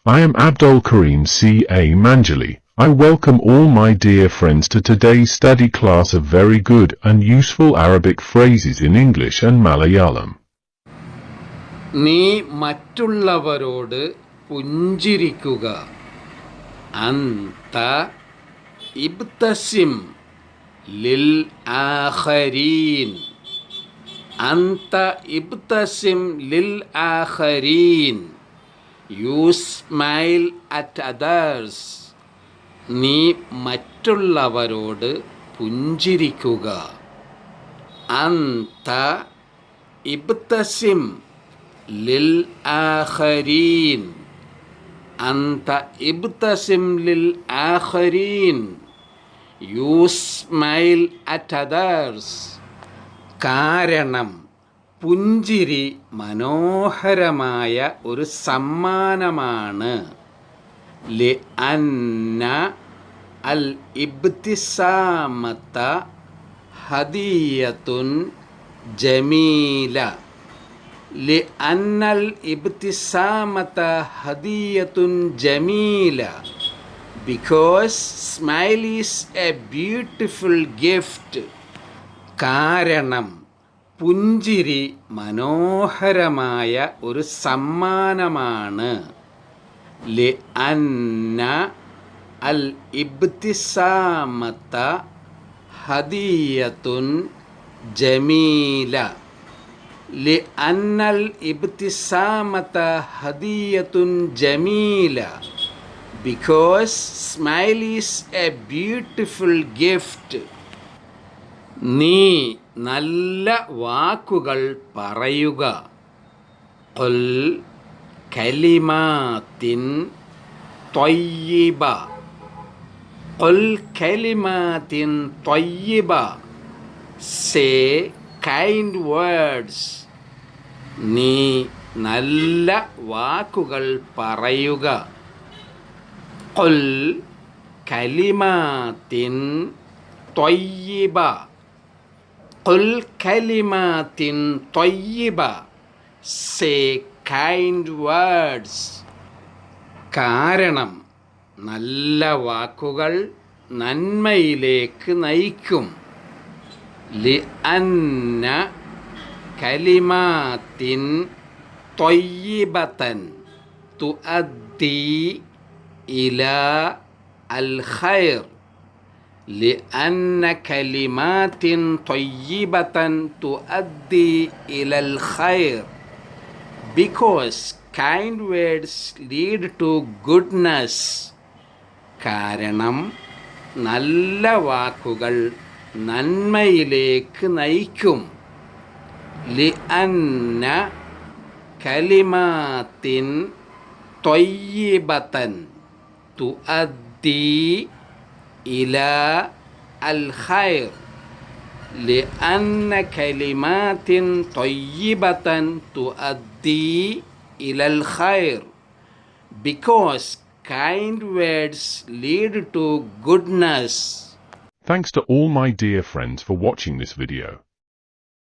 I am Abdul Karim C.A. Manjali. I welcome all my dear friends to today's study class of very good and useful Arabic phrases in English and Malayalam. നീ മറ്റുള്ളവരോട് പുഞ്ചിരിക്കുക. അന്ത ഇബ്തസിം ലിൽ ആഖരീൻ. അന്ത ഇബ്തസിം ലിൽ ആഖരീൻ. You smile at others. നീ മറ്റുള്ളവരോട് പുഞ്ചിരിക്കുക. അന്ത ഇബ്തസിം ലിൽ ആഖരീൻ. അന്ത ഇബ്തസിം ലിൽ ആഖരീൻ. You smile at others. കാരണം പുഞ്ചിരി മനോഹരമായ ഒരു സമ്മാനമാണ്. ലിഅന്ന അൽ ഇബ്തിസാമത ഹദിയത്തുൻ ജമീല. ലിഅന്ന അൽ ഇബ്തിസാമത ഹദിയത്തുൻ Jameela. Because smile is a beautiful gift. കാരണം പുഞ്ചിരി മനോഹരമായ ഒരു സമ്മാനമാണ്. ലിഅന്ന അൽ ഇബ്തിസാമത ഹദിയത്തുൻ ജമീല. ലിഅന്ന അൽ ഇബ്തിസാമത ഹദിയത്തുൻ Jameela. Because smile is a beautiful gift. നീ നല്ല വാക്കുകൾ പറയുക. ഖുൽ കലിമാത്തിൻ ത്വയ്യിബ. ഖുൽ കലിമാത്തിൻ ത്വയ്യിബ. Say kind words. നീ നല്ല വാക്കുകൾ പറയുക. ഖുൽ കലിമാത്തിൻ ത്വയ്യിബ. ഖുൽ കലിമാത്തിൻ ത്വയ്യിബ. Say kind words. കാരണം നല്ല വാക്കുകൾ നന്മയിലേക്ക് നയിക്കും. ലിഅന്ന കലിമാത്തിൻ ത്വയ്യിബതൻ തുഅദ്ദി ഇലാ അൽ ഖൈർ. لأن كلمات طيبة تؤدي إلى الخير. Because kind words lead to goodness. കാരണം നല്ല വാക്കുകൾ നന്മയിലേക്ക് നയിക്കും. لأن كلمات طيبة تؤدي إلى الخير. لأن كلمات طيبة تؤدي إلى الخير. Because kind words lead to goodness. Thanks to all my dear friends for watching this video.